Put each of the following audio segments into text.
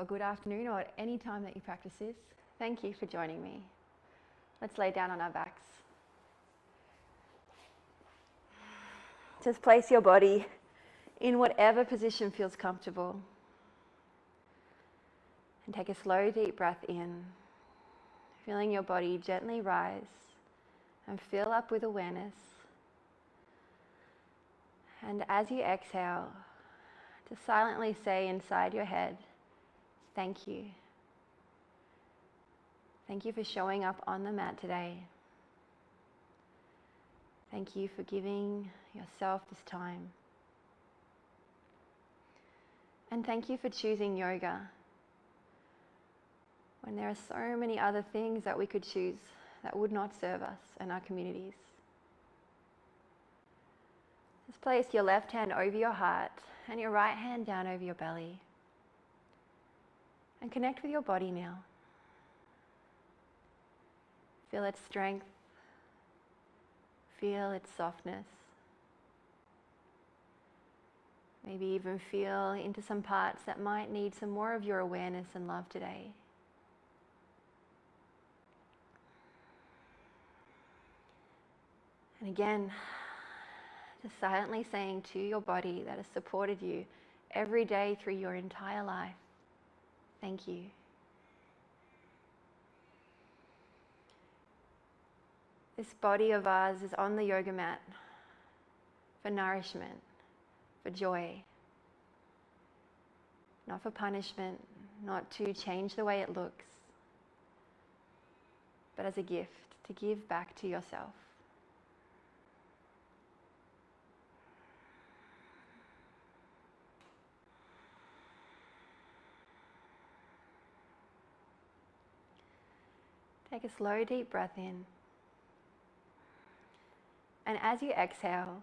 good afternoon, or at any time that you practice this. Thank you for joining me. Let's lay down on our backs. Just place your body in whatever position feels comfortable. And take a slow, deep breath in, feeling your body gently rise and fill up with awareness. And as you exhale, just silently say inside your head, thank you. Thank you for showing up on the mat today. Thank you for giving yourself this time. And thank you for choosing yoga when there are so many other things that we could choose that would not serve us and our communities. Just place your left hand over your heart and your right hand down over your belly. And connect with your body now. Feel its strength. Feel its softness. Maybe even feel into some parts that might need some more of your awareness and love today. And again, just silently saying to your body that has supported you every day through your entire life, thank you. This body of ours is on the yoga mat for nourishment, for joy, not for punishment, not to change the way it looks, but as a gift to give back to yourself. Take a slow, deep breath in. And as you exhale,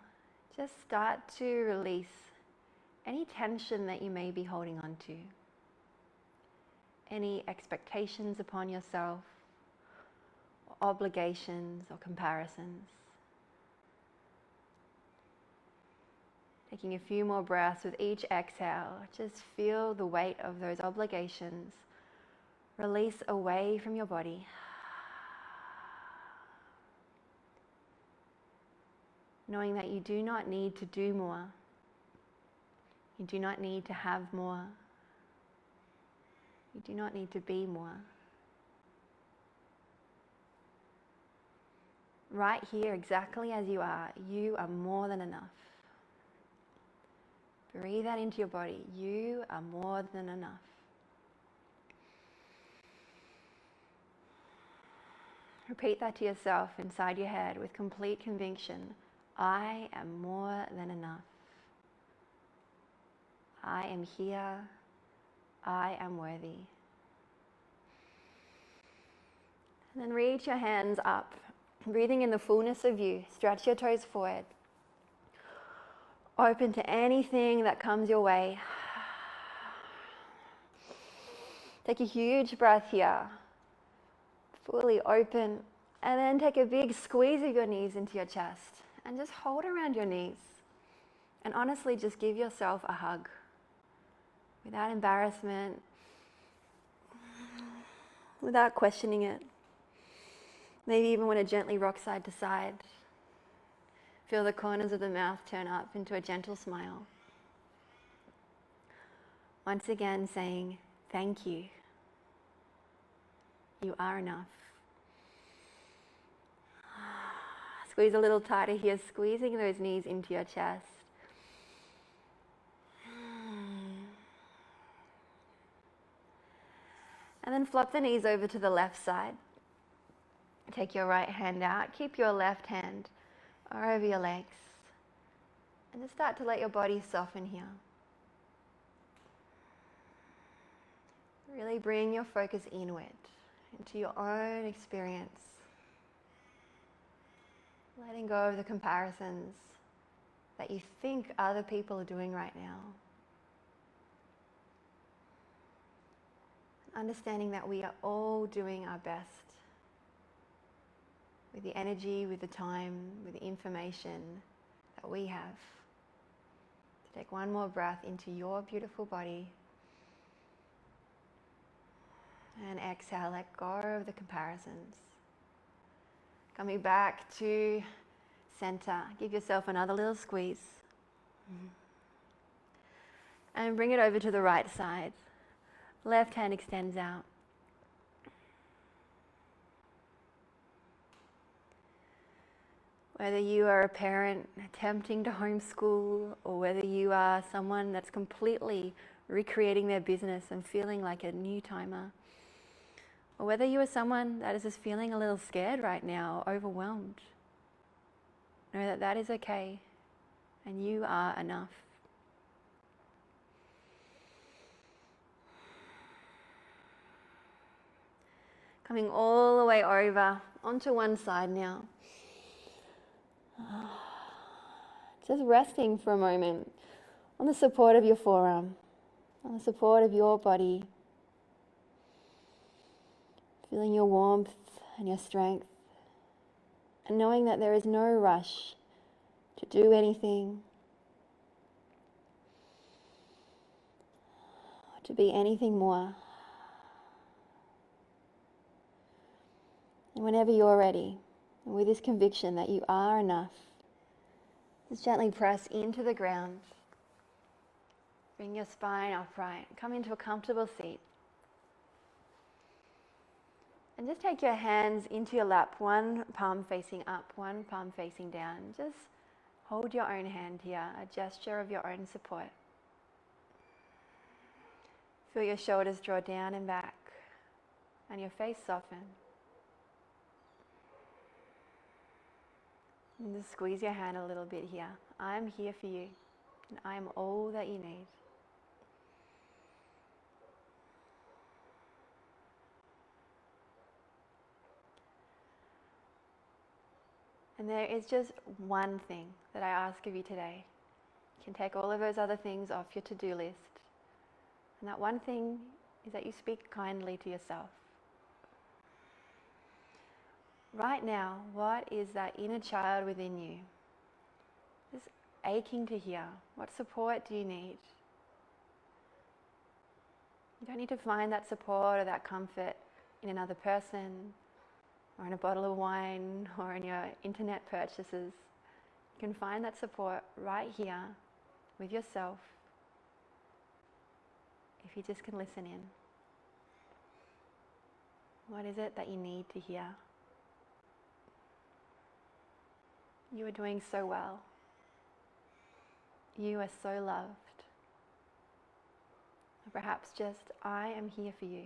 just start to release any tension that you may be holding on to. Any expectations upon yourself, or obligations or comparisons. Taking a few more breaths with each exhale, just feel the weight of those obligations release away from your body. Knowing that you do not need to do more. You do not need to have more. You do not need to be more. Right here, exactly as you are more than enough. Breathe that into your body. You are more than enough. Repeat that to yourself inside your head with complete conviction. I am more than enough. I am here. I am worthy. And then reach your hands up, breathing in the fullness of you. Stretch your toes forward. Open to anything that comes your way. Take a huge breath here. Fully open. And then take a big squeeze of your knees into your chest. And just hold around your knees. And honestly, just give yourself a hug. Without embarrassment. Without questioning it. Maybe even want to gently rock side to side. Feel the corners of the mouth turn up into a gentle smile. Once again saying, thank you. You are enough. Squeeze a little tighter here, squeezing those knees into your chest. And then flop the knees over to the left side. Take your right hand out. Keep your left hand over your legs. And just start to let your body soften here. Really bring your focus inward into your own experience. Letting go of the comparisons that you think other people are doing right now. Understanding that we are all doing our best with the energy, with the time, with the information that we have. To take one more breath into your beautiful body. And exhale, let go of the comparisons. Coming back to center. Give yourself another little squeeze. And bring it over to the right side. Left hand extends out. Whether you are a parent attempting to homeschool, or whether you are someone that's completely recreating their business and feeling like a new timer, or whether you are someone that is just feeling a little scared right now, overwhelmed, know that that is okay, and you are enough. Coming all the way over onto one side now. Just resting for a moment on the support of your forearm, on the support of your body. Feeling your warmth and your strength, and knowing that there is no rush to do anything, or to be anything more. And whenever you're ready, and with this conviction that you are enough, just gently press into the ground. Bring your spine upright. Come into a comfortable seat. And just take your hands into your lap, one palm facing up, one palm facing down. Just hold your own hand here, a gesture of your own support. Feel your shoulders draw down and back, and your face soften. And just squeeze your hand a little bit here. I'm here for you, and I am all that you need. And there is just one thing that I ask of you today. You can take all of those other things off your to-do list. And that one thing is that you speak kindly to yourself. Right now, what is that inner child within you? Just aching to hear. What support do you need? You don't need to find that support or that comfort in another person, or in a bottle of wine, or in your internet purchases. You can find that support right here with yourself if you just can listen in. What is it that you need to hear? You are doing so well. You are so loved. Or perhaps just, I am here for you.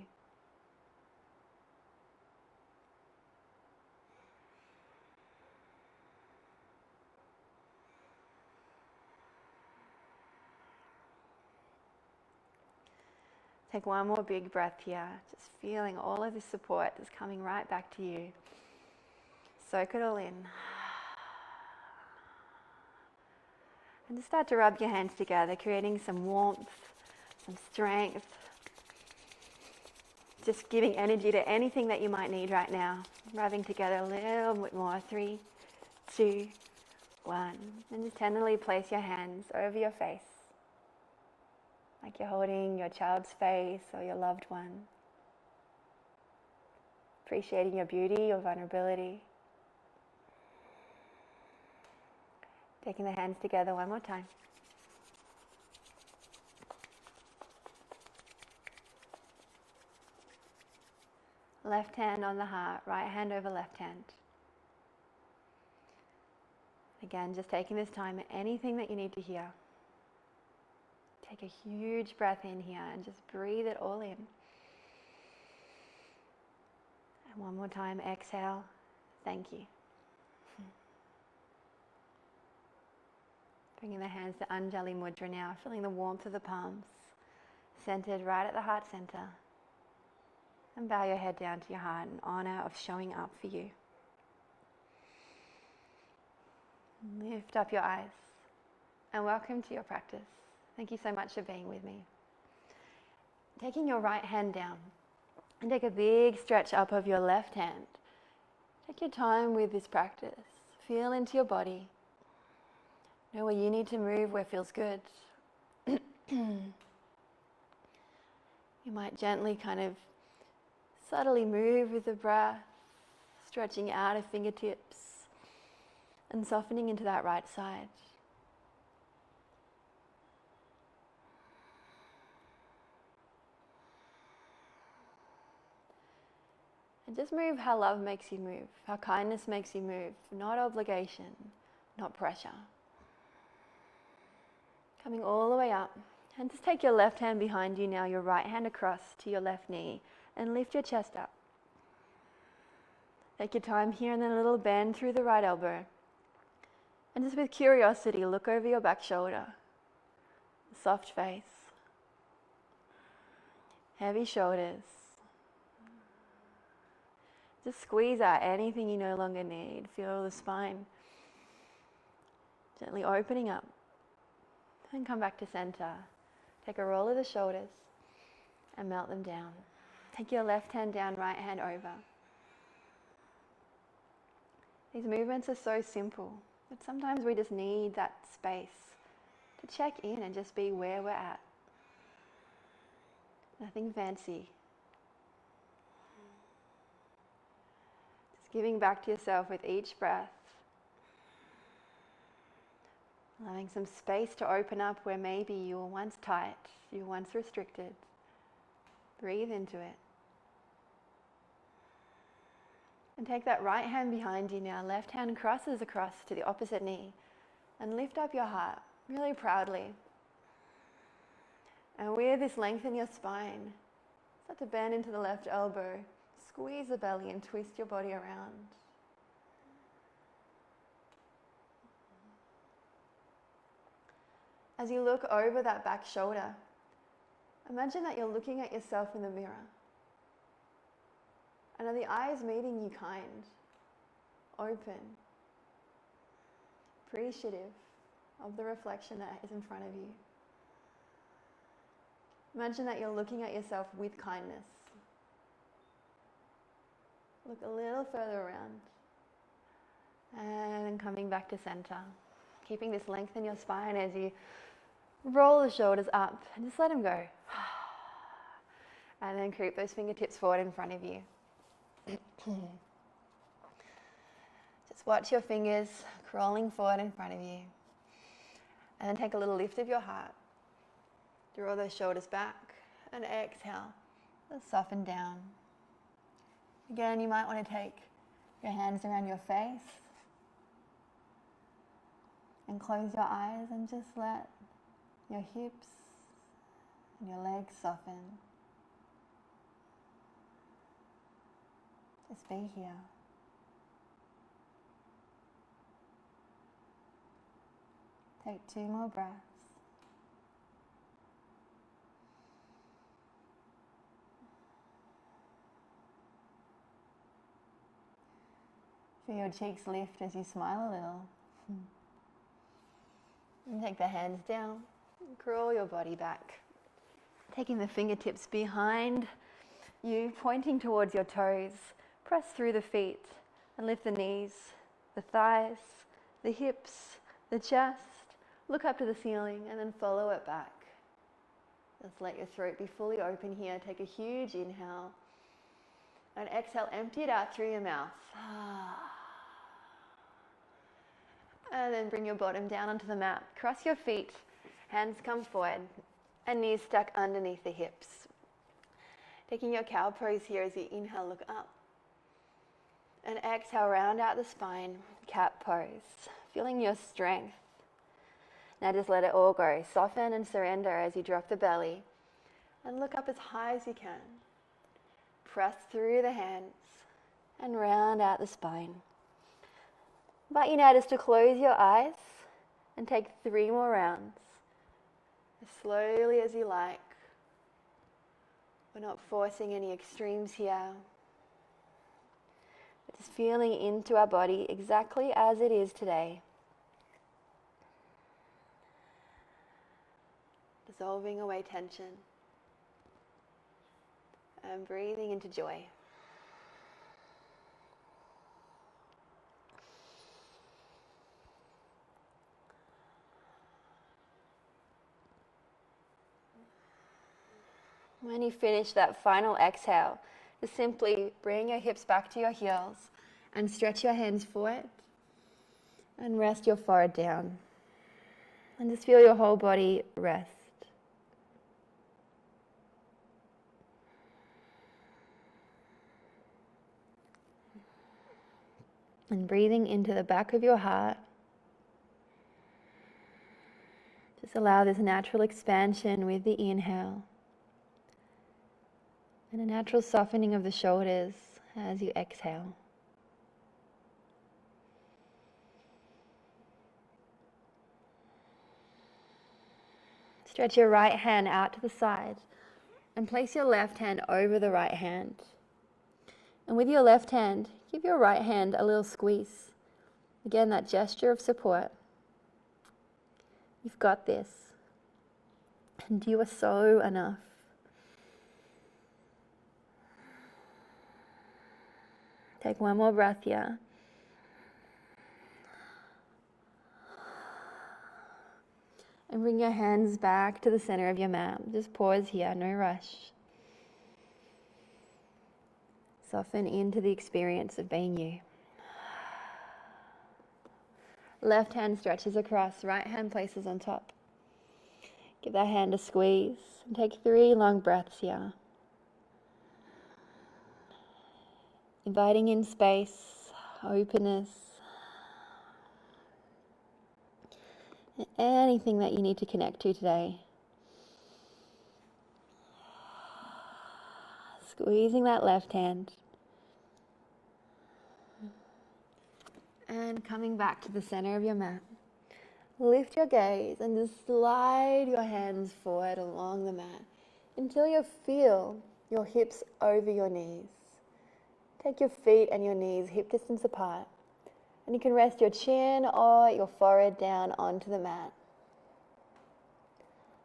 Take one more big breath here, just feeling all of this support just coming right back to you. Soak it all in. And just start to rub your hands together, creating some warmth, some strength. Just giving energy to anything that you might need right now. Rubbing together a little bit more. 3, 2, 1. And just tenderly place your hands over your face, like you're holding your child's face or your loved one. Appreciating your beauty, your vulnerability. Taking the hands together one more time. Left hand on the heart, right hand over left hand. Again, just taking this time, anything that you need to hear. Take a huge breath in here and just breathe it all in. And one more time, exhale. Thank you. Bringing the hands to Anjali Mudra now, feeling the warmth of the palms, centered right at the heart center. And bow your head down to your heart in honor of showing up for you. Lift up your eyes and welcome to your practice. Thank you so much for being with me. Taking your right hand down and take a big stretch up of your left hand. Take your time with this practice. Feel into your body. Know where you need to move, where feels good. You might gently kind of Subtly move with the breath, stretching out of fingertips and softening into that right side. And just move how love makes you move, how kindness makes you move, not obligation, not pressure. Coming all the way up. And just take your left hand behind you now, your right hand across to your left knee, and lift your chest up. Take your time here and then a little bend through the right elbow. And just with curiosity, look over your back shoulder. Soft face. Heavy shoulders. Just squeeze out anything you no longer need. Feel the spine gently opening up. And come back to center. Take a roll of the shoulders and melt them down. Take your left hand down, right hand over. These movements are so simple, but sometimes we just need that space to check in and just be where we're at. Nothing fancy. Just giving back to yourself with each breath. Allowing some space to open up where maybe you were once tight, you were once restricted. Breathe into it. And take that right hand behind you now. Left hand crosses across to the opposite knee. And lift up your heart really proudly. And with this, lengthen your spine. Start to bend into the left elbow. Squeeze the belly and twist your body around. As you look over that back shoulder, imagine that you're looking at yourself in the mirror. And are the eyes meeting you kind, open, appreciative of the reflection that is in front of you? Imagine that you're looking at yourself with kindness. Look a little further around. And coming back to center. Keeping this length in your spine as you roll the shoulders up and just let them go. And then creep those fingertips forward in front of you. Just watch your fingers crawling forward in front of you. And then take a little lift of your heart. Draw those shoulders back and exhale. Just soften down. Again, you might want to take your hands around your face and close your eyes and just let your hips and your legs soften. Just be here. Take 2 more breaths. Feel your cheeks lift as you smile a little. And take the hands down, crawl your body back. Taking the fingertips behind you, pointing towards your toes. Press through the feet and lift the knees, the thighs, the hips, the chest. Look up to the ceiling and then follow it back. Just let your throat be fully open here. Take a huge inhale. And exhale, empty it out through your mouth. And then bring your bottom down onto the mat. Cross your feet, hands come forward, and knees stuck underneath the hips. Taking your cow pose here as you inhale, look up. And exhale, round out the spine, cat pose. Feeling your strength. Now just let it all go. Soften and surrender as you drop the belly. And look up as high as you can. Press through the hands and round out the spine. Invite you now just to close your eyes and take 3 more rounds. As slowly as you like. We're not forcing any extremes here. But just feeling into our body exactly as it is today. Dissolving away tension. And breathing into joy. When you finish that final exhale, Just simply bring your hips back to your heels and stretch your hands forward and rest your forehead down. And just feel your whole body rest. And breathing into the back of your heart. Just allow this natural expansion with the inhale. And a natural softening of the shoulders as you exhale. Stretch your right hand out to the side and place your left hand over the right hand. And with your left hand, give your right hand a little squeeze. Again, that gesture of support. You've got this. And you are so enough. Take one more breath here. And bring your hands back to the center of your mat. Just pause here, no rush. Soften into the experience of being you. Left hand stretches across, right hand places on top. Give that hand a squeeze and take 3 long breaths here. Inviting in space, openness, and anything that you need to connect to today. Squeezing that left hand. And coming back to the center of your mat. Lift your gaze and just slide your hands forward along the mat until you feel your hips over your knees. Take your feet and your knees hip distance apart. And you can rest your chin or your forehead down onto the mat.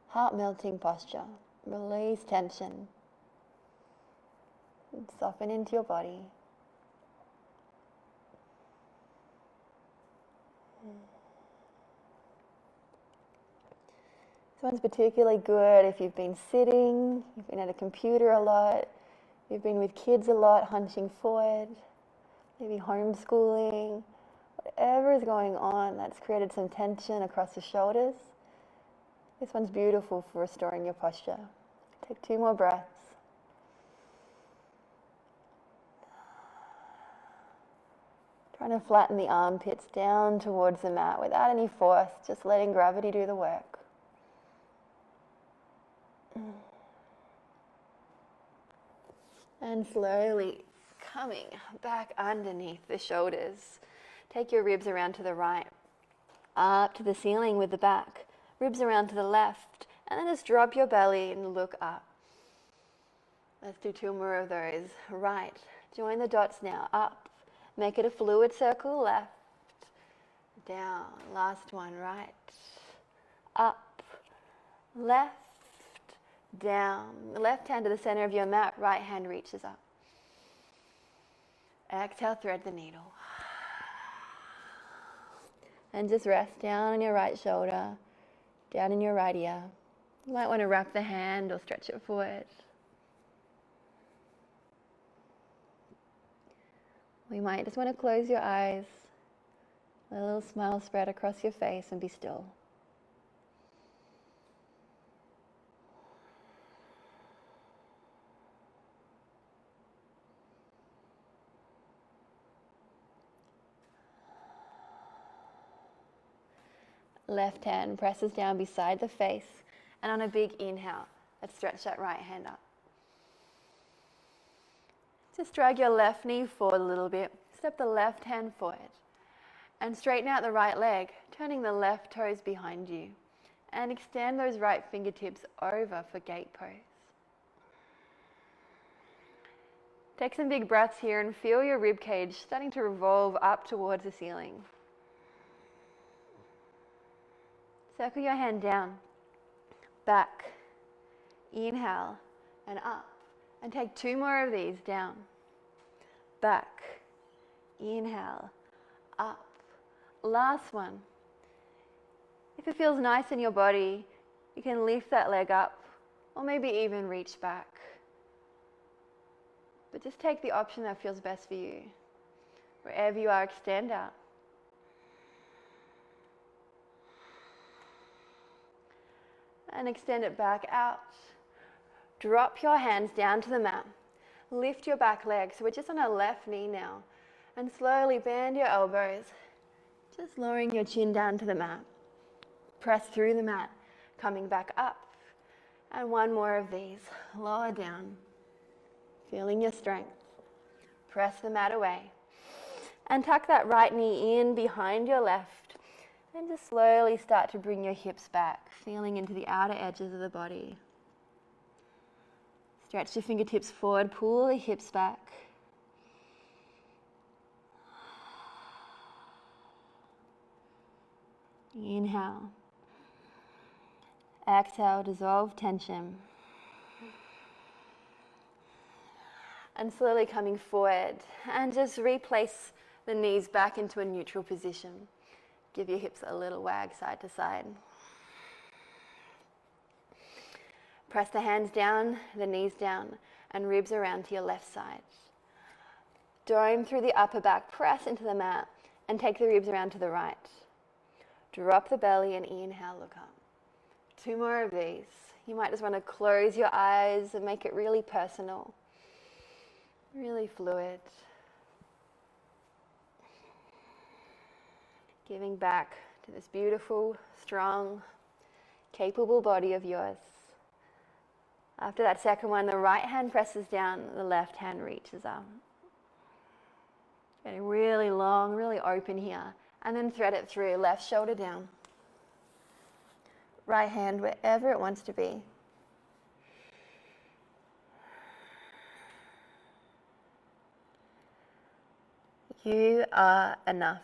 Heart melting posture. Release tension. And soften into your body. This one's particularly good if you've been sitting, you've been at a computer a lot, you've been with kids a lot, hunching forward, maybe homeschooling. Whatever is going on that's created some tension across the shoulders, this one's beautiful for restoring your posture. Take 2 more breaths. Trying to flatten the armpits down towards the mat without any force, just letting gravity do the work. And slowly coming back underneath the shoulders. Take your ribs around to the right, up to the ceiling with the back. Ribs around to the left, and then just drop your belly and look up. Let's do 2 more of those. Right, join the dots now, up. Make it a fluid circle, left, down. Last one, right, up, left, down. Left hand to the center of your mat, right hand reaches up. Exhale, thread the needle. And just rest down on your right shoulder, down in your right ear. You might want to wrap the hand or stretch it forward. We might just want to close your eyes, let a little smile spread across your face, and be still. Left hand presses down beside the face, and on a big inhale, let's stretch that right hand up. Just drag your left knee forward a little bit, step the left hand forward, and straighten out the right leg, turning the left toes behind you, and extend those right fingertips over for gate pose. Take some big breaths here and feel your rib cage starting to revolve up towards the ceiling. Circle your hand down, back, inhale, and up. And take 2 more of these, down, back, inhale, up. Last one. If it feels nice in your body, you can lift that leg up, or maybe even reach back. But just take the option that feels best for you. Wherever you are, extend out. And extend it back out. Drop your hands down to the mat. Lift your back leg. So we're just on our left knee now. And slowly bend your elbows. Just lowering your chin down to the mat. Press through the mat, coming back up. And one more of these. Lower down. Feeling your strength. Press the mat away. And tuck that right knee in behind your left. And just slowly start to bring your hips back, feeling into the outer edges of the body. Stretch your fingertips forward, pull the hips back. Inhale. Exhale, dissolve tension. And slowly coming forward, and just replace the knees back into a neutral position. Give your hips a little wag side to side. Press the hands down, the knees down, and ribs around to your left side. Dome through the upper back, press into the mat, and take the ribs around to the right. Drop the belly and inhale, look up. 2 more of these. You might just want to close your eyes and make it really personal, really fluid. Giving back to this beautiful, strong, capable body of yours. After that second one, the right hand presses down, the left hand reaches up. Getting really long, really open here. And then thread it through, left shoulder down. Right hand wherever it wants to be. You are enough.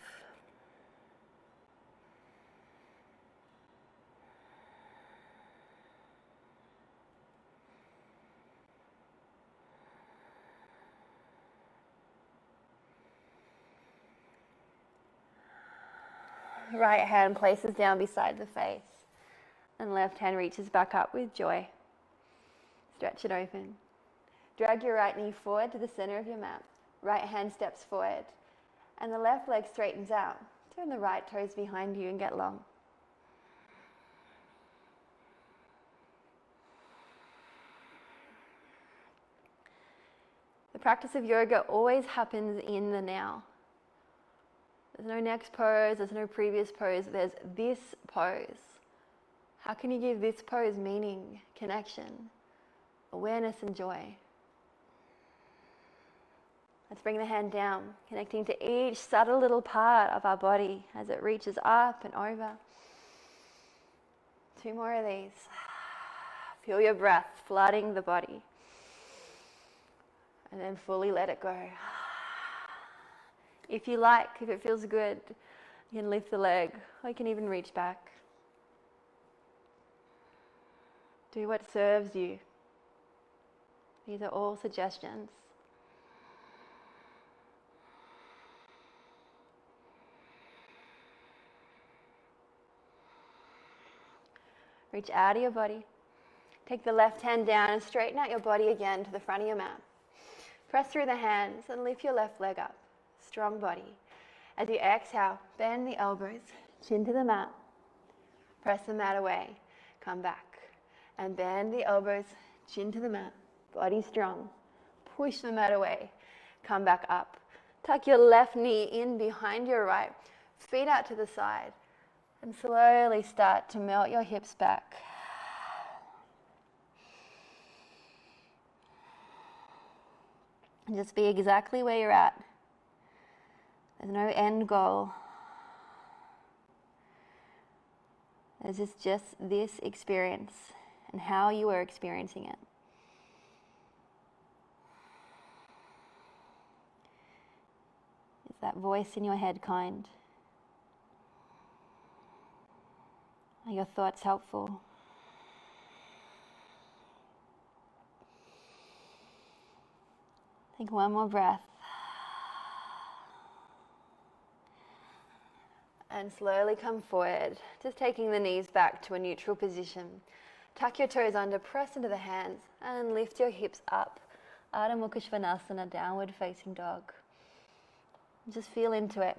Right hand places down beside the face, and left hand reaches back up with joy. Stretch it open. Drag your right knee forward to the center of your mat. Right hand steps forward, and the left leg straightens out. Turn the right toes behind you and get long. The practice of yoga always happens in the now. There's no next pose, there's no previous pose, there's this pose. How can you give this pose meaning, connection, awareness and joy? Let's bring the hand down, connecting to each subtle little part of our body as it reaches up and over. 2 more of these. Feel your breath flooding the body. And then fully let it go. If you like, if it feels good, you can lift the leg, or you can even reach back. Do what serves you. These are all suggestions. Reach out of your body. Take the left hand down and straighten out your body again to the front of your mat. Press through the hands and lift your left leg up. Strong body. As you exhale, bend the elbows, chin to the mat. Press the mat away. Come back. And bend the elbows, chin to the mat. Body strong. Push the mat away. Come back up. Tuck your left knee in behind your right. Feet out to the side. And slowly start to melt your hips back. And just be exactly where you're at. There's no end goal. There's just this experience and how you are experiencing it. Is that voice in your head kind? Are your thoughts helpful? Take one more breath. And slowly come forward, just taking the knees back to a neutral position. Tuck your toes under, press into the hands, and lift your hips up, Ardha Mukha Svanasana, downward facing dog. Just feel into it.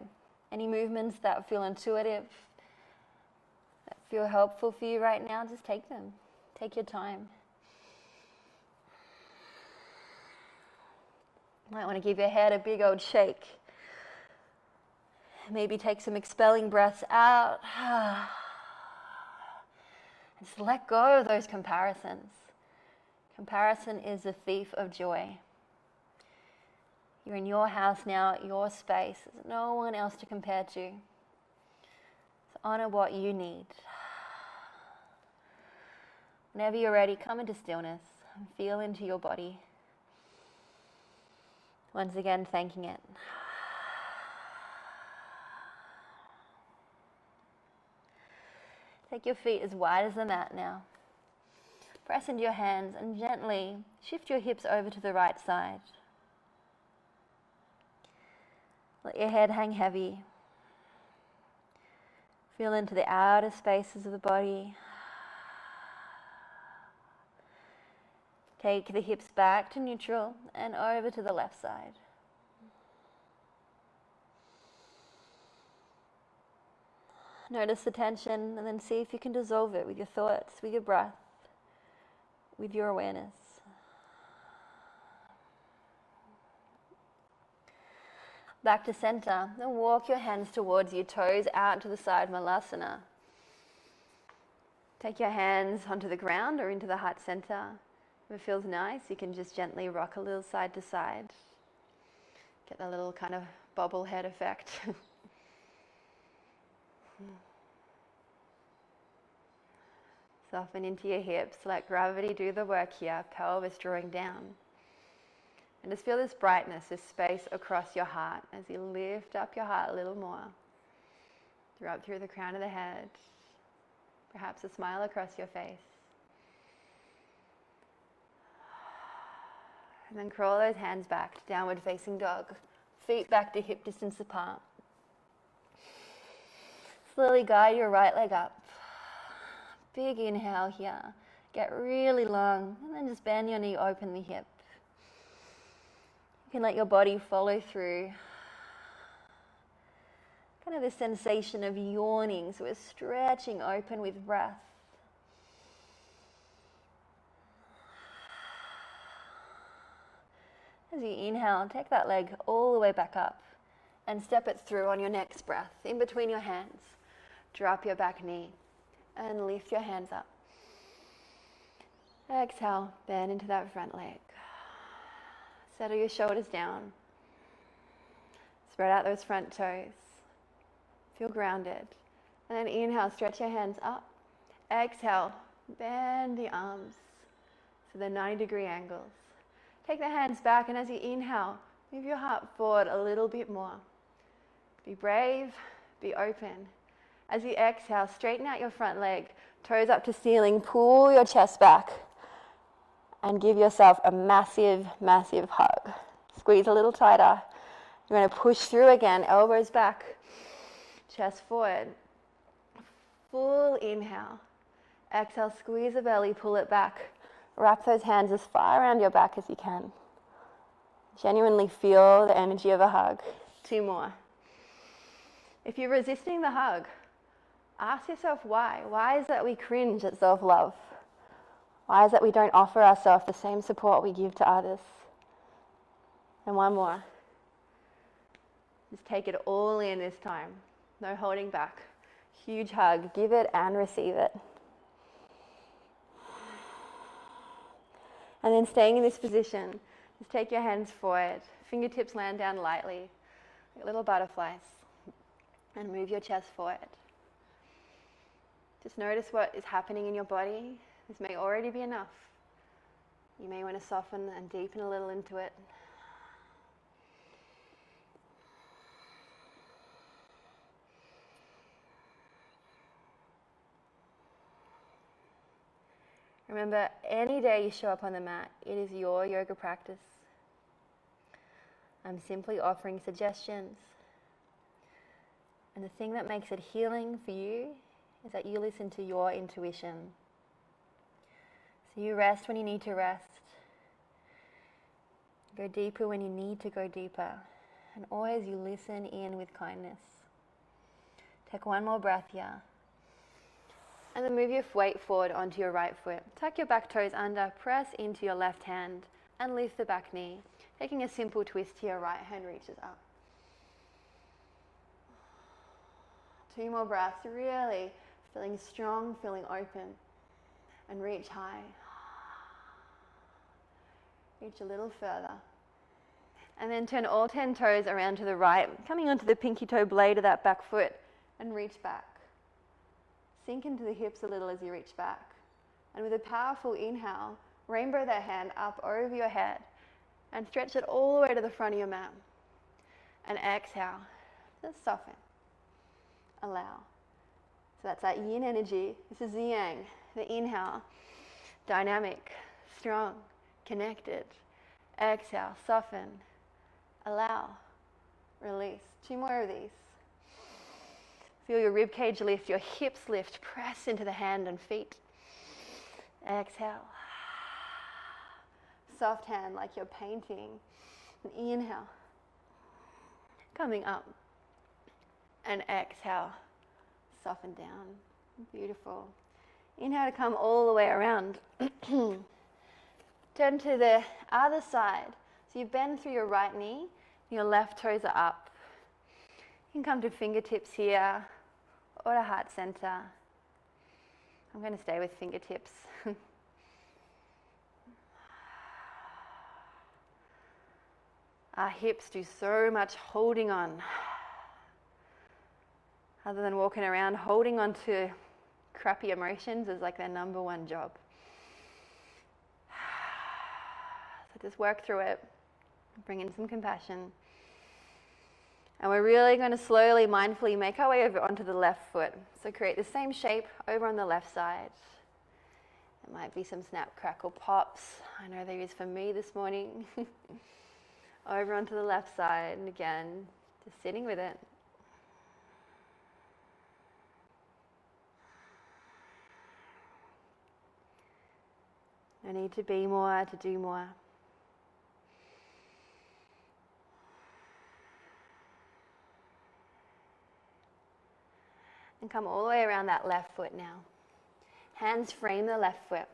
Any movements that feel intuitive, that feel helpful for you right now, just take them. Take your time. Might want to give your head a big old shake. Maybe take some expelling breaths out. Just let go of those comparisons. Comparison is a thief of joy. You're in your house now, your space. There's no one else to compare to. So honor what you need. Whenever you're ready, come into stillness and feel into your body. Once again, thanking it. Take your feet as wide as the mat now. Press into your hands and gently shift your hips over to the right side. Let your head hang heavy. Feel into the outer spaces of the body. Take the hips back to neutral and over to the left side. Notice the tension and then see if you can dissolve it with your thoughts, with your breath, with your awareness. Back to center. Then walk your hands towards you, toes out to the side, Malasana. Take your hands onto the ground or into the heart center. If it feels nice, you can just gently rock a little side to side. Get that little kind of bobblehead effect. Soften into your hips, let gravity do the work here, pelvis drawing down. And just feel this brightness, this space across your heart as you lift up your heart a little more. Up through the crown of the head. Perhaps a smile across your face. And then crawl those hands back to downward facing dog. Feet back to hip distance apart. Slowly guide your right leg up. Big inhale here. Get really long. And then just bend your knee, open the hip. You can let your body follow through. Kind of this sensation of yawning. So we're stretching open with breath. As you inhale, take that leg all the way back up and step it through on your next breath. In between your hands, drop your back knee and lift your hands up. Exhale, bend into that front leg. Settle your shoulders down. Spread out those front toes. Feel grounded. And then inhale, stretch your hands up. Exhale, bend the arms to the 90-degree angles. Take the hands back, and as you inhale, move your heart forward a little bit more. Be brave, be open. As you exhale, straighten out your front leg, toes up to ceiling, pull your chest back, and give yourself a massive, massive hug. Squeeze a little tighter. You're going to push through again, elbows back, chest forward. Full inhale. Exhale, squeeze the belly, pull it back. Wrap those hands as far around your back as you can. Genuinely feel the energy of a hug. 2 more. If you're resisting the hug, ask yourself why. Why is that we cringe at self-love? Why is that we don't offer ourselves the same support we give to others? And 1 more. Just take it all in this time. No holding back. Huge hug. Give it and receive it. And then staying in this position, just take your hands forward. Fingertips land down lightly, like little butterflies. And move your chest forward. Just notice what is happening in your body. This may already be enough. You may want to soften and deepen a little into it. Remember, any day you show up on the mat, it is your yoga practice. I'm simply offering suggestions. And the thing that makes it healing for you is that you listen to your intuition. So you rest when you need to rest. Go deeper when you need to go deeper. And always you listen in with kindness. Take one more breath here. And then move your weight forward onto your right foot. Tuck your back toes under, press into your left hand, and lift the back knee. Taking a simple twist to your right hand reaches up. 2 more breaths, really feeling strong, feeling open. And reach high. Reach a little further. And then turn all 10 toes around to the right, coming onto the pinky toe blade of that back foot, and reach back. Sink into the hips a little as you reach back. And with a powerful inhale, rainbow that hand up over your head and stretch it all the way to the front of your mat. And exhale, just soften. Allow. So that's that yin energy. This is the yang. The inhale, dynamic, strong, connected. Exhale, soften. Allow. Release. 2 more of these. Feel your rib cage lift, your hips lift. Press into the hand and feet. Exhale. Soft hand like you're painting. And inhale. Coming up. And exhale. Soften down. Beautiful. Inhale to come all the way around. Turn to the other side. So you bend through your right knee. Your left toes are up. You can come to fingertips here or to heart center. I'm going to stay with fingertips. Our hips do so much holding on. Other than walking around, holding on to crappy emotions is like their number one job. So just work through it. Bring in some compassion. And we're really going to slowly, mindfully make our way over onto the left foot. So create the same shape over on the left side. There might be some snap, crackle, pops. I know there is for me this morning. Over onto the left side, and again, just sitting with it. No need to be more, to do more. And come all the way around that left foot now. Hands frame the left foot.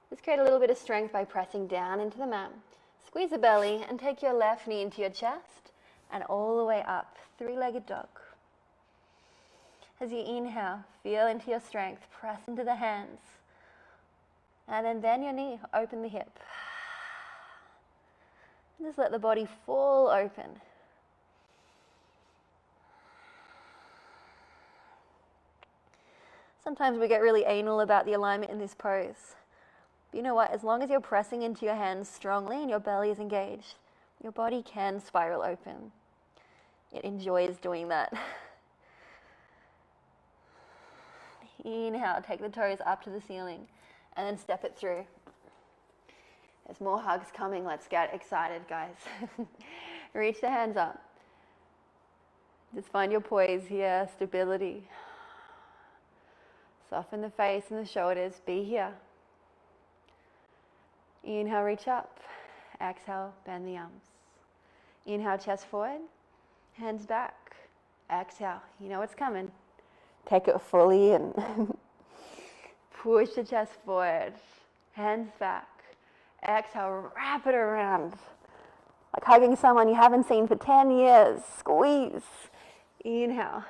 Just create a little bit of strength by pressing down into the mat. Squeeze the belly and take your left knee into your chest and all the way up, 3-legged dog. As you inhale, feel into your strength, press into the hands. And then bend your knee, open the hip. And just let the body fall open. Sometimes we get really anal about the alignment in this pose. But you know what? As long as you're pressing into your hands strongly and your belly is engaged, your body can spiral open. It enjoys doing that. Inhale, take the toes up to the ceiling and then step it through. There's more hugs coming. Let's get excited, guys. Reach the hands up. Just find your poise here, stability. Soften the face and the shoulders. Be here. Inhale, reach up. Exhale, bend the arms. Inhale, chest forward. Hands back. Exhale. You know what's coming. Take it fully and push the chest forward. Hands back. Exhale, wrap it around. Like hugging someone you haven't seen for 10 years. Squeeze. Inhale.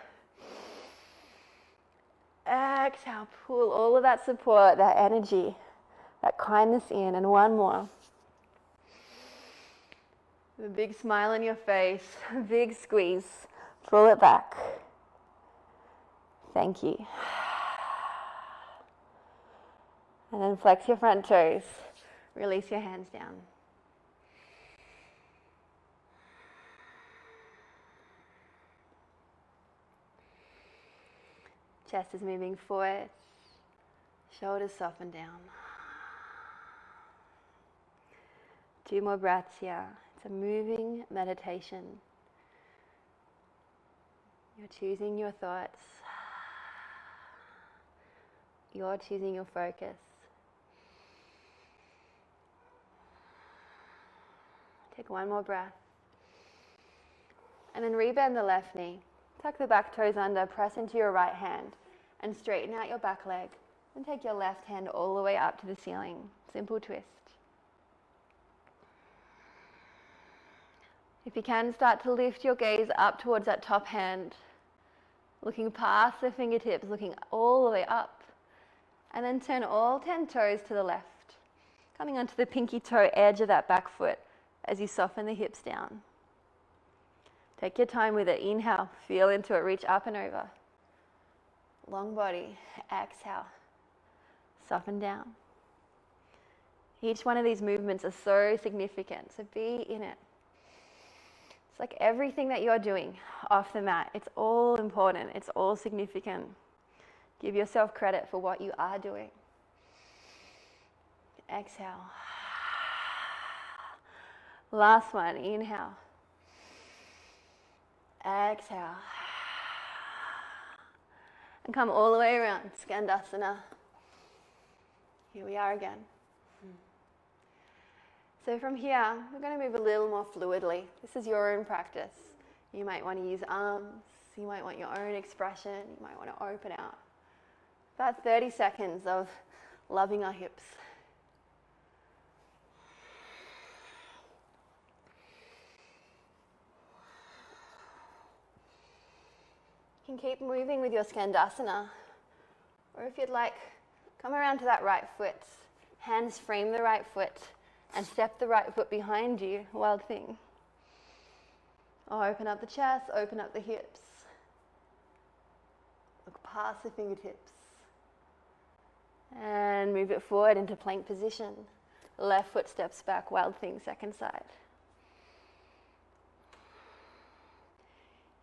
Exhale, pull all of that support, that energy, that kindness in, and one more. With a big smile on your face, a big squeeze, pull it back. Thank you. And then flex your front toes, release your hands down. Chest is moving forward, shoulders soften down. 2 more breaths here. It's a moving meditation. You're choosing your thoughts. You're choosing your focus. Take one more breath. And then rebend the left knee. Tuck the back toes under, press into your right hand, and straighten out your back leg. And take your left hand all the way up to the ceiling. Simple twist. If you can, start to lift your gaze up towards that top hand, looking past the fingertips, looking all the way up. And then turn all 10 toes to the left, coming onto the pinky toe edge of that back foot as you soften the hips down. Take your time with it. Inhale, feel into it, reach up and over. Long body. Exhale, soften down. Each one of these movements are so significant, so be in it. It's like everything that you're doing off the mat, it's all important, it's all significant. Give yourself credit for what you are doing. Exhale. Last one, inhale. Exhale. And come all the way around, Skandasana. Here we are again. So from here, we're going to move a little more fluidly. This is your own practice. You might want to use arms. You might want your own expression. You might want to open out. About 30 seconds of loving our hips. You can keep moving with your Skandasana. Or if you'd like, come around to that right foot. Hands frame the right foot. And step the right foot behind you, wild thing. Or open up the chest, open up the hips. Look past the fingertips. And move it forward into plank position. Left foot steps back, wild thing, second side.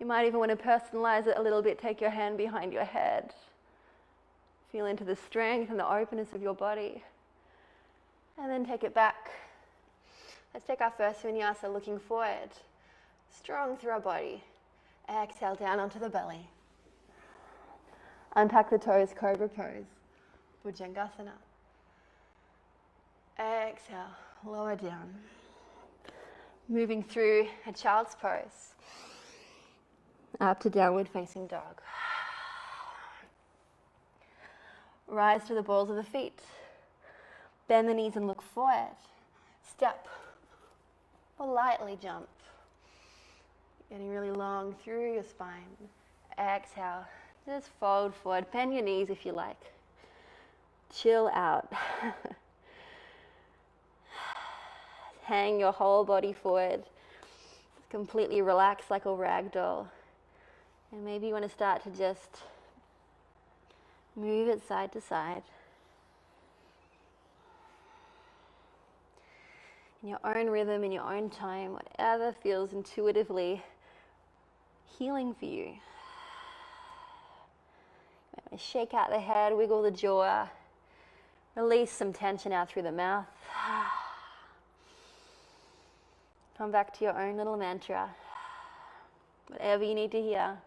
You might even want to personalize it a little bit. Take your hand behind your head. Feel into the strength and the openness of your body. And then take it back. Let's take our first vinyasa looking forward. Strong through our body. Exhale down onto the belly. Untuck the toes, cobra pose. Bhujangasana. Exhale, lower down. Moving through a child's pose. Up to downward facing dog. Rise to the balls of the feet. Bend the knees and look forward. Step or lightly jump. Getting really long through your spine. Exhale. Just fold forward. Bend your knees if you like. Chill out. Hang your whole body forward. Completely relax like a rag doll. And maybe you want to start to just move it side to side. In your own rhythm, in your own time, whatever feels intuitively healing for you. Shake out the head, wiggle the jaw, release some tension out through the mouth. Come back to your own little mantra, whatever you need to hear.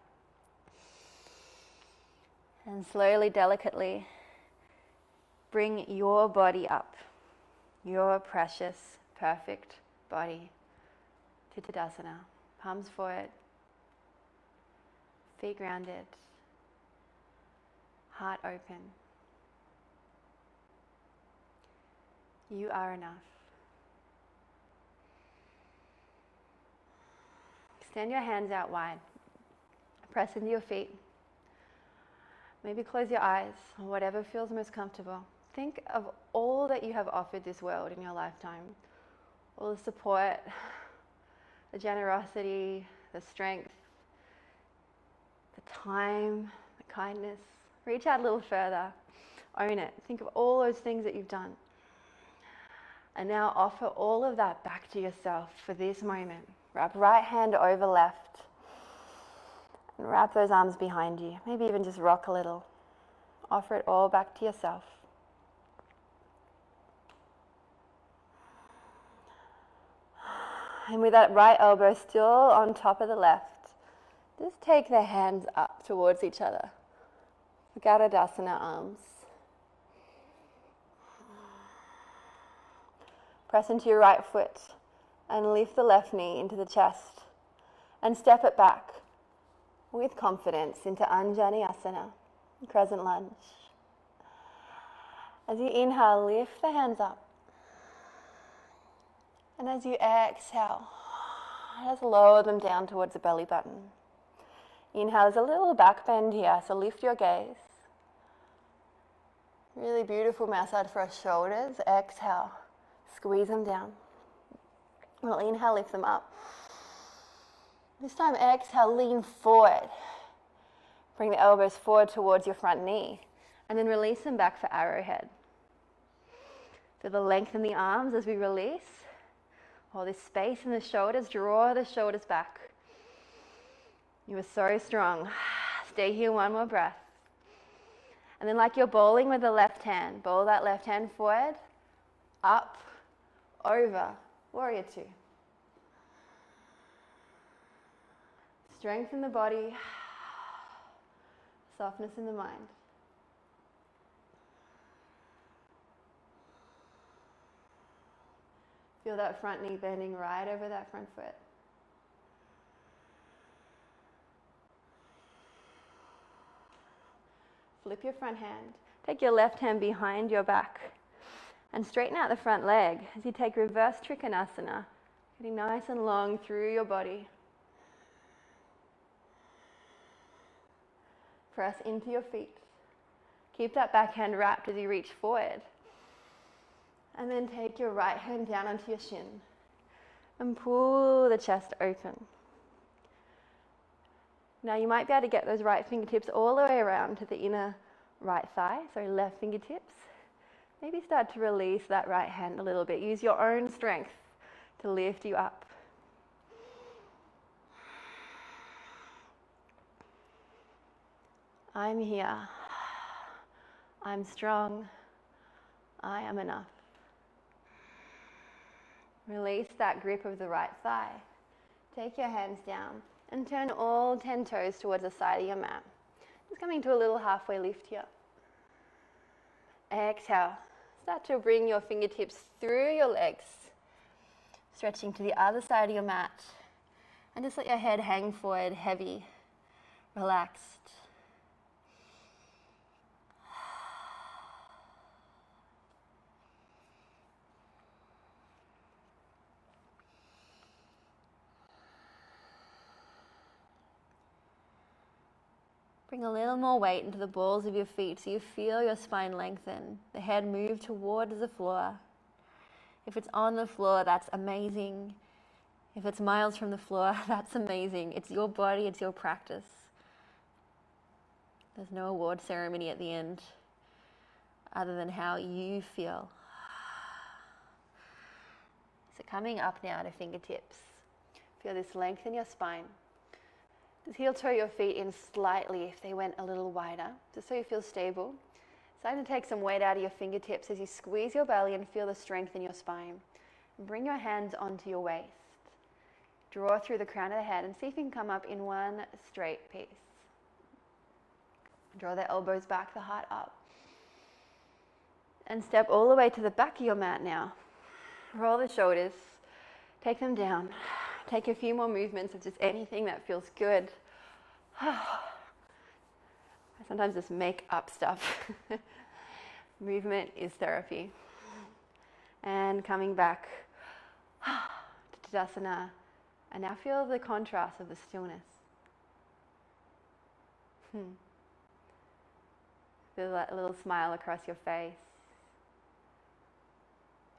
And slowly, delicately, bring your body up, your precious, perfect body to Tadasana. Palms forward, feet grounded, heart open. You are enough. Extend your hands out wide. Press into your feet. Maybe close your eyes, or whatever feels most comfortable. Think of all that you have offered this world in your lifetime. All the support, the generosity, the strength, the time, the kindness. Reach out a little further. Own it. Think of all those things that you've done. And now offer all of that back to yourself for this moment. Wrap right hand over left. And wrap those arms behind you. Maybe even just rock a little. Offer it all back to yourself. And with that right elbow still on top of the left, just take the hands up towards each other. Garudasana arms. Press into your right foot And lift the left knee into the chest and step it back with confidence into Anjani Asana, crescent lunge. As you inhale, lift the hands up. And as you exhale, just lower them down towards the belly button. Inhale, there's a little back bend here, so lift your gaze. Really beautiful massage for our shoulders. Exhale, squeeze them down. We'll inhale, lift them up. This time, exhale, lean forward. Bring the elbows forward towards your front knee. And then release them back for arrowhead. Feel the length in the arms as we release. Hold this space in the shoulders. Draw the shoulders back. You are so strong. Stay here, one more breath. And then like you're bowling with the left hand, bowl that left hand forward, up, over, warrior two. Strength in the body, softness in the mind. Feel that front knee bending right over that front foot. Flip your front hand. Take your left hand behind your back and straighten out the front leg as you take reverse Trikonasana, getting nice and long through your body. Press into your feet. Keep that back hand wrapped as you reach forward. And then take your right hand down onto your shin and pull the chest open. Now you might be able to get those right fingertips all the way around to the inner right thigh, so left fingertips. Maybe start to release that right hand a little bit. Use your own strength to lift you up. I'm here. I'm strong. I am enough. Release that grip of the right thigh. Take your hands down and turn all 10 toes towards the side of your mat. Just coming to a little halfway lift here. Exhale. Start to bring your fingertips through your legs, stretching to the other side of your mat. And just let your head hang forward, heavy, relaxed. Bring a little more weight into the balls of your feet so you feel your spine lengthen. The head move towards the floor. If it's on the floor, that's amazing. If it's miles from the floor, that's amazing. It's your body, it's your practice. There's no award ceremony at the end other than how you feel. So coming up now to fingertips. Feel this length in your spine. Just heel toe your feet in slightly if they went a little wider, just so you feel stable. Starting to take some weight out of your fingertips as you squeeze your belly and feel the strength in your spine. And bring your hands onto your waist. Draw through the crown of the head and see if you can come up in one straight piece. Draw the elbows back, the heart up. And step all the way to the back of your mat now. Roll the shoulders, take them down. Take a few more movements of just anything that feels good. I sometimes just make up stuff. Movement is therapy. And coming back to Tadasana. And now feel the contrast of the stillness. Feel that little smile across your face.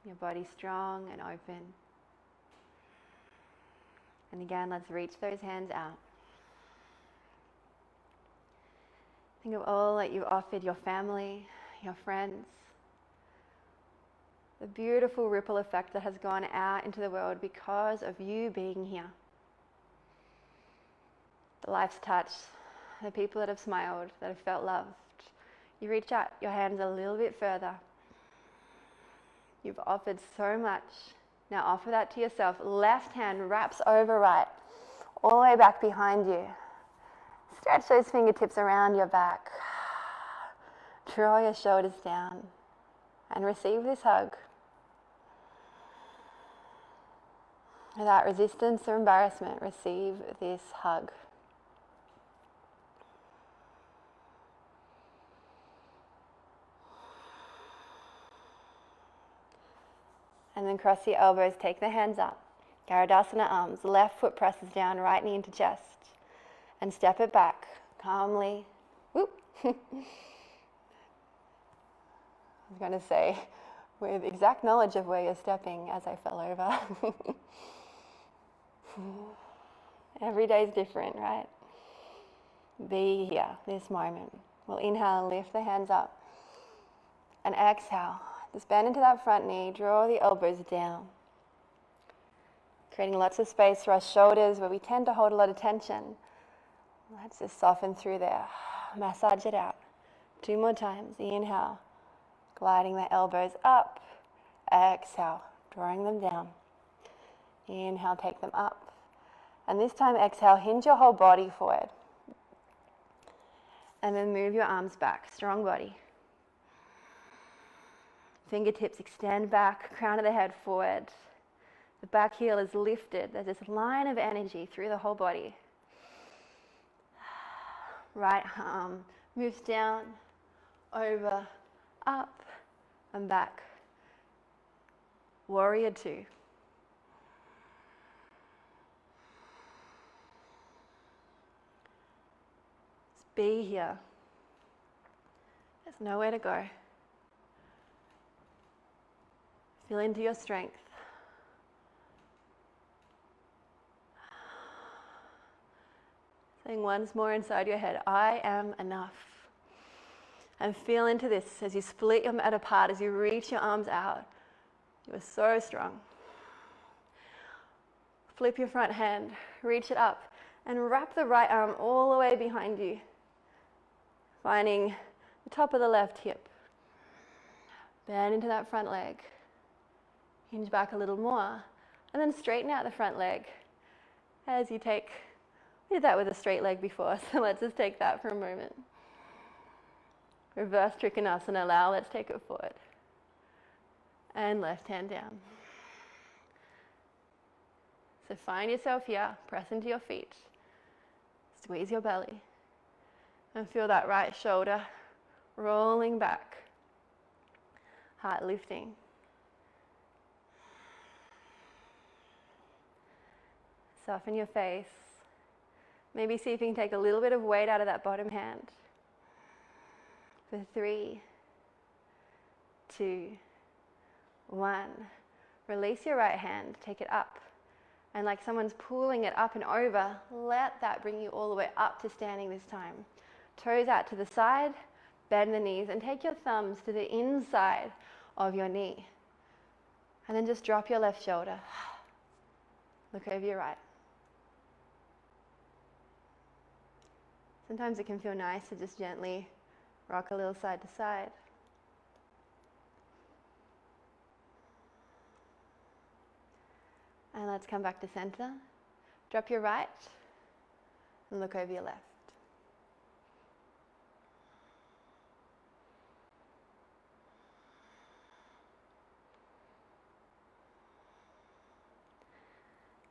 Your body strong and open. And again, let's reach those hands out. Think of all that you've offered your family, your friends. The beautiful ripple effect that has gone out into the world because of you being here. The life's touch, the people that have smiled, that have felt loved. You reach out your hands a little bit further. You've offered so much. Now offer that to yourself. Left hand wraps over right, all the way back behind you. Stretch those fingertips around your back. Draw your shoulders down and receive this hug. Without resistance or embarrassment, receive this hug. And then cross the elbows, take the hands up. Garudasana arms, left foot presses down, right knee into chest. And step it back calmly. Whoop. I was going to say, with exact knowledge of where you're stepping as I fell over. Every day is different, right? Be here, this moment. We'll inhale, lift the hands up. And exhale. Just bend into that front knee, draw the elbows down. Creating lots of space for our shoulders where we tend to hold a lot of tension. Let's just soften through there. Massage it out. 2 more times. Inhale. Gliding the elbows up. Exhale. Drawing them down. Inhale, take them up. And this time, exhale, hinge your whole body forward. And then move your arms back. Strong body. Fingertips extend back, crown of the head forward. The back heel is lifted. There's this line of energy through the whole body. Right arm moves down, over, up, and back. Warrior 2. Just be here. There's nowhere to go. Feel into your strength. Saying once more inside your head, I am enough. And feel into this as you split your mat apart, as you reach your arms out. You are so strong. Flip your front hand, reach it up, and wrap the right arm all the way behind you, finding the top of the left hip. Bend into that front leg. Hinge back a little more, and then straighten out the front leg as you take. We did that with a straight leg before, so let's just take that for a moment. Reverse Trikonasana, allow, let's take it forward. And left hand down. So find yourself here, press into your feet. Squeeze your belly. And feel that right shoulder rolling back. Heart lifting. Soften your face. Maybe see if you can take a little bit of weight out of that bottom hand. For 3, 2, 1. Release your right hand, take it up. And like someone's pulling it up and over, let that bring you all the way up to standing this time. Toes out to the side, bend the knees, and take your thumbs to the inside of your knee. And then just drop your left shoulder. Look over your right. Sometimes it can feel nice to just gently rock a little side to side. And let's come back to center. Drop your right and look over your left.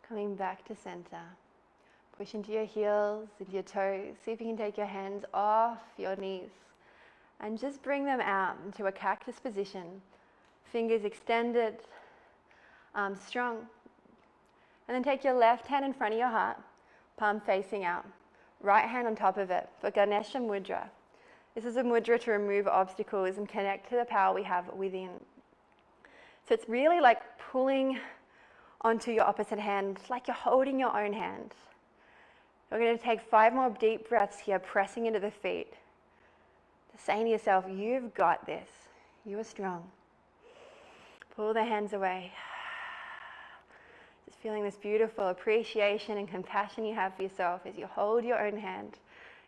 Coming back to center. Push into your heels, into your toes. See if you can take your hands off your knees and just bring them out into a cactus position. Fingers extended, arms strong. And then take your left hand in front of your heart, palm facing out. Right hand on top of it for Ganesha Mudra. This is a mudra to remove obstacles and connect to the power we have within. So it's really like pulling onto your opposite hand, like you're holding your own hand. We're going to take 5 more deep breaths here, pressing into the feet. Just saying to yourself, you've got this. You are strong. Pull the hands away. Just feeling this beautiful appreciation and compassion you have for yourself as you hold your own hand.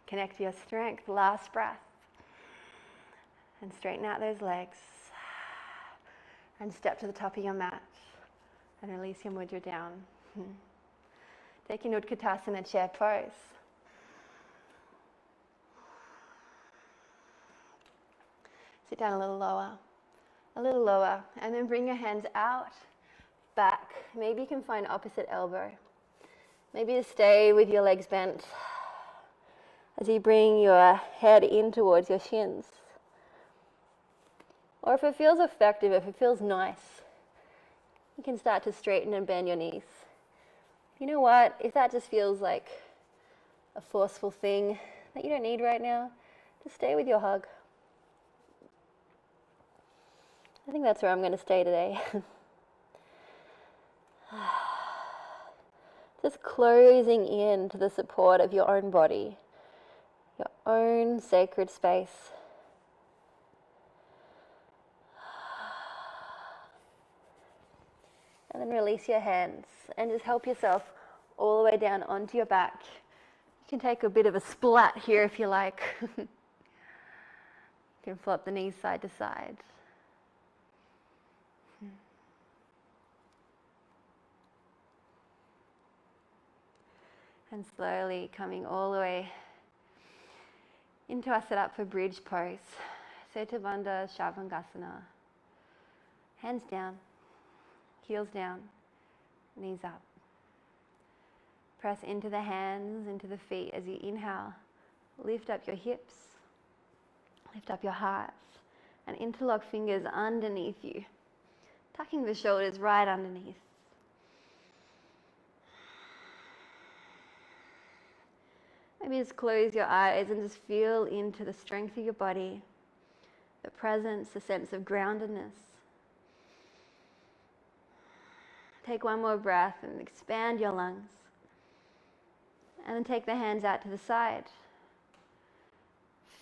Connect to your strength. Last breath. And straighten out those legs. And step to the top of your mat. And release your mudra down. Take your Utkatasana chair pose. Sit down a little lower, and then bring your hands out back. Maybe you can find opposite elbow. Maybe you stay with your legs bent as you bring your head in towards your shins. Or if it feels effective, if it feels nice, you can start to straighten and bend your knees. You know what? If that just feels like a forceful thing that you don't need right now, just stay with your hug. I think that's where I'm going to stay today. Just closing in to the support of your own body, your own sacred space. And then release your hands and just help yourself all the way down onto your back. You can take a bit of a splat here if you like. You can flop the knees side to side. And slowly coming all the way into our setup for bridge pose. Setu Bandha Shavasana. Hands down, heels down, knees up. Press into the hands, into the feet as you inhale. Lift up your hips, lift up your heart, and interlock fingers underneath you, tucking the shoulders right underneath. Maybe just close your eyes and just feel into the strength of your body, the presence, the sense of groundedness. Take one more breath and expand your lungs. And then take the hands out to the side.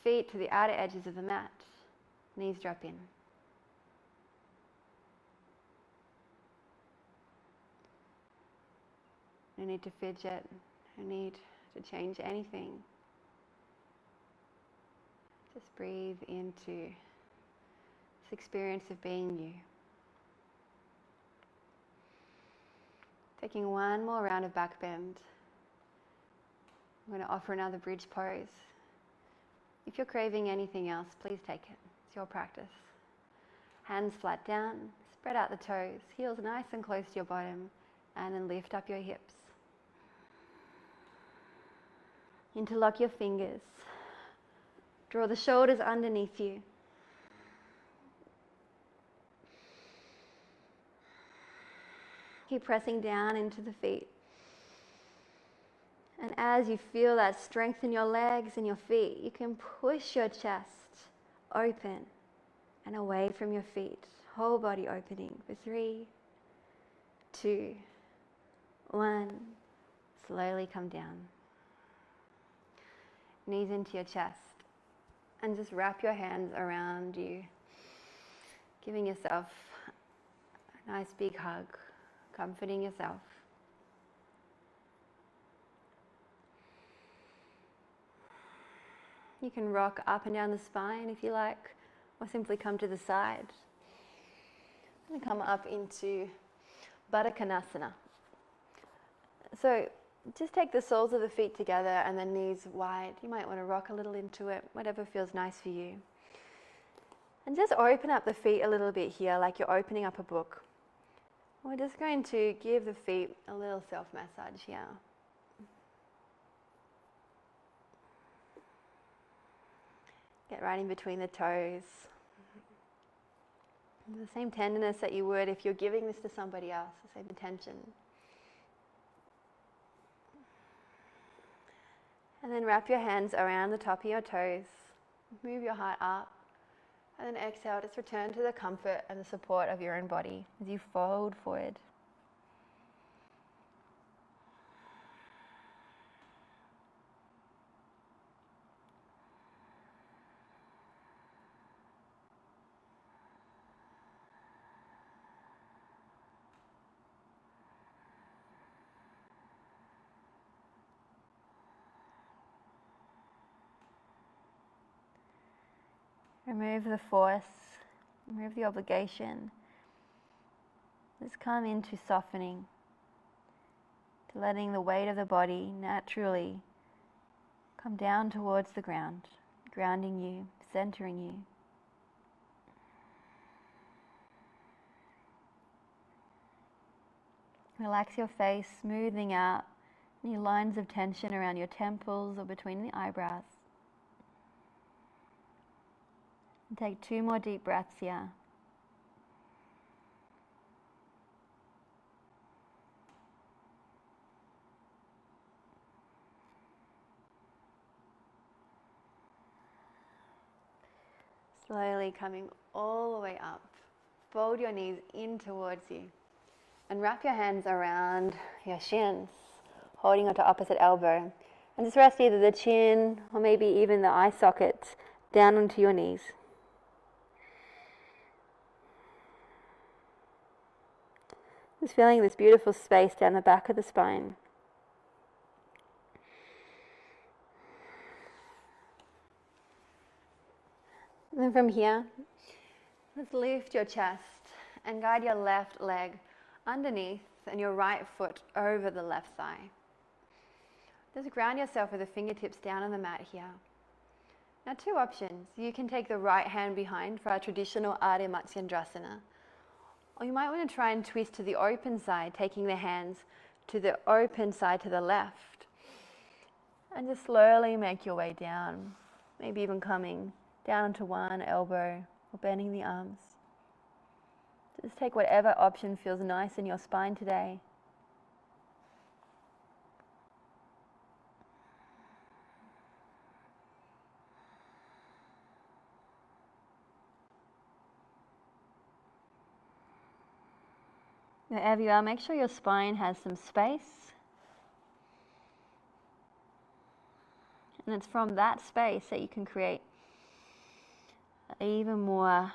Feet to the outer edges of the mat. Knees drop in. No need to fidget. No need to change anything. Just breathe into this experience of being you. Taking one more round of back bend. I'm going to offer another bridge pose. If you're craving anything else, please take it. It's your practice. Hands flat down, spread out the toes, heels nice and close to your bottom, and then lift up your hips. Interlock your fingers. Draw the shoulders underneath you. Keep pressing down into the feet. And as you feel that strength in your legs and your feet, you can push your chest open and away from your feet. Whole body opening for 3, 2, 1. Slowly come down. Knees into your chest. And just wrap your hands around you, giving yourself a nice big hug, comforting yourself. You can rock up and down the spine if you like, or simply come to the side. And come up into Baddha Konasana. So just take the soles of the feet together and the knees wide. You might want to rock a little into it, whatever feels nice for you. And just open up the feet a little bit here, like you're opening up a book. We're just going to give the feet a little self-massage here. Get right in between the toes. The same tenderness that you would if you're giving this to somebody else, the same attention. And then wrap your hands around the top of your toes. Move your heart up. And then exhale, just return to the comfort and the support of your own body as you fold forward. Remove the force, remove the obligation. Just come into softening, to letting the weight of the body naturally come down towards the ground, grounding you, centering you. Relax your face, smoothing out any lines of tension around your temples or between the eyebrows. And take 2 more deep breaths here. Slowly coming all the way up. Fold your knees in towards you and wrap your hands around your shins, holding onto opposite elbow. And just rest either the chin or maybe even the eye socket down onto your knees. Just feeling this beautiful space down the back of the spine. And then from here, let's lift your chest and guide your left leg underneath and your right foot over the left thigh. Just ground yourself with the fingertips down on the mat here. Now 2 options. You can take the right hand behind for our traditional Ardha Matsyendrasana. Or you might want to try and twist to the open side, taking the hands to the open side to the left. And just slowly make your way down, maybe even coming down onto one elbow or bending the arms. Just take whatever option feels nice in your spine today. Wherever you are, make sure your spine has some space. And it's from that space that you can create even more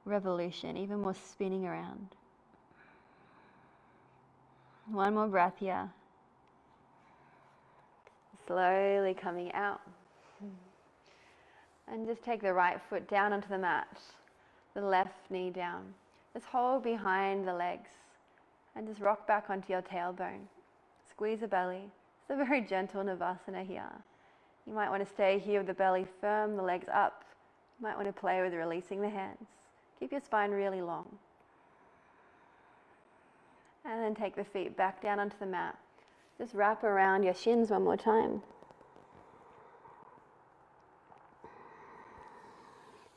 revolution, even more spinning around. 1 more breath here. Slowly coming out. And just take the right foot down onto the mat, the left knee down. Just hold behind the legs and just rock back onto your tailbone. Squeeze the belly. It's a very gentle Navasana here. You might want to stay here with the belly firm, the legs up. You might want to play with releasing the hands. Keep your spine really long. And then take the feet back down onto the mat. Just wrap around your shins 1 more time.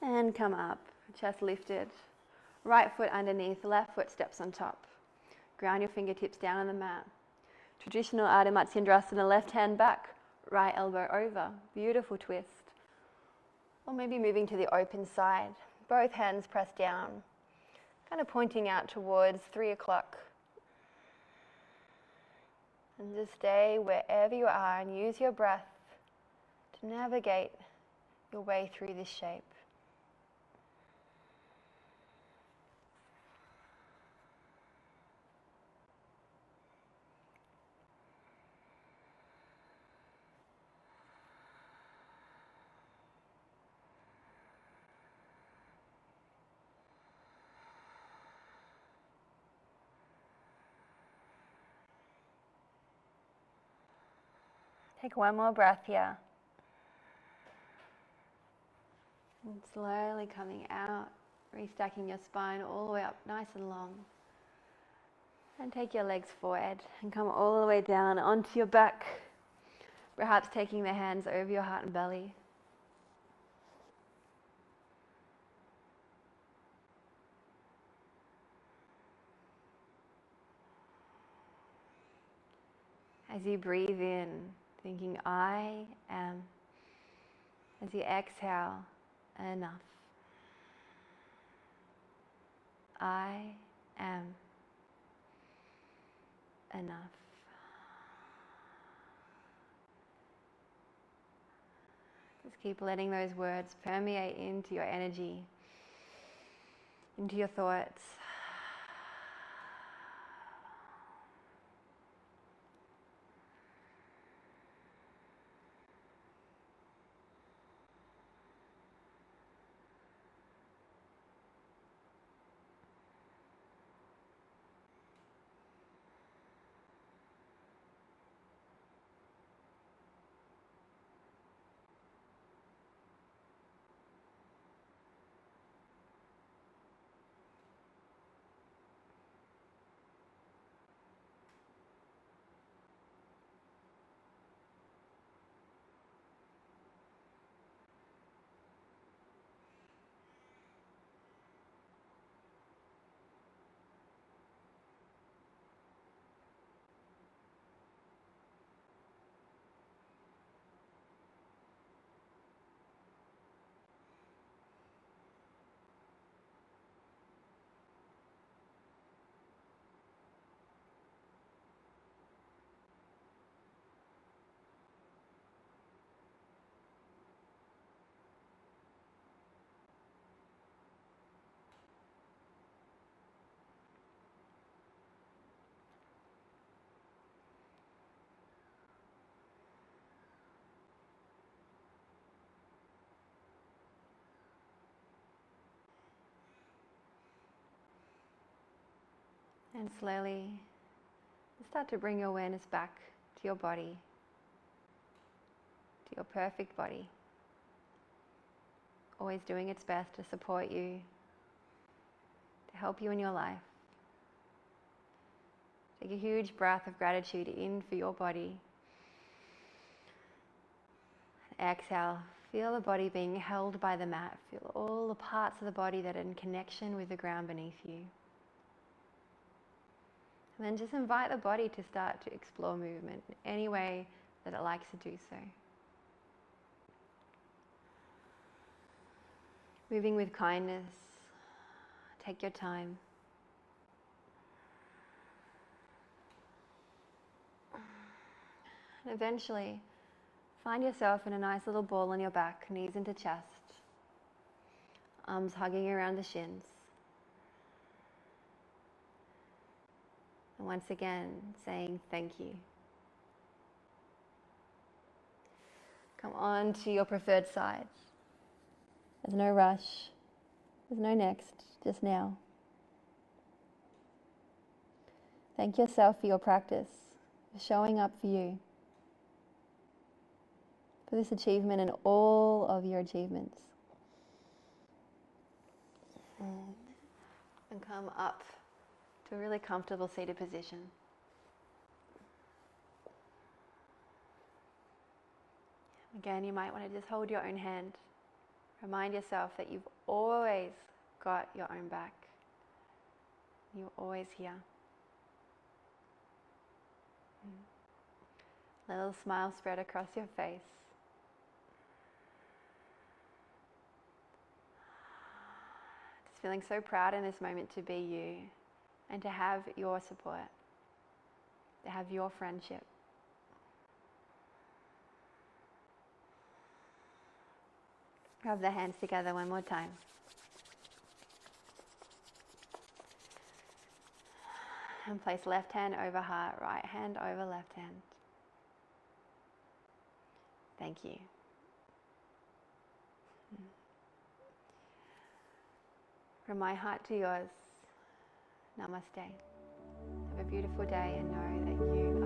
And come up, chest lifted. Right foot underneath, left foot steps on top. Ground your fingertips down on the mat. Traditional Ardha Matsyendrasana, left hand back, right elbow over. Beautiful twist. Or maybe moving to the open side. Both hands pressed down, kind of pointing out towards 3 o'clock. And just stay wherever you are and use your breath to navigate your way through this shape. Take 1 more breath here. And slowly coming out, restacking your spine all the way up nice and long. And take your legs forward and come all the way down onto your back. Perhaps taking the hands over your heart and belly. As you breathe in, thinking, I am. As you exhale, enough. I am enough. Just keep letting those words permeate into your energy, into your thoughts. And slowly start to bring your awareness back to your body, to your perfect body, always doing its best to support you, to help you in your life. Take a huge breath of gratitude in for your body. Exhale, feel the body being held by the mat. Feel all the parts of the body that are in connection with the ground beneath you. And then just invite the body to start to explore movement in any way that it likes to do so. Moving with kindness. Take your time. And eventually, find yourself in a nice little ball on your back, knees into chest, arms hugging around the shins. And once again, saying thank you. Come on to your preferred side. There's no rush. There's no next, just now. Thank yourself for your practice, for showing up for you, for this achievement and all of your achievements. And come up to a really comfortable seated position. Again, you might want to just hold your own hand. Remind yourself that you've always got your own back. You're always here. A little smile spread across your face. Just feeling so proud in this moment to be you and to have your support, to have your friendship. Rub the hands together one more time. And place left hand over heart, right hand over left hand. Thank you. From my heart to yours, namaste. Have a beautiful day and know that you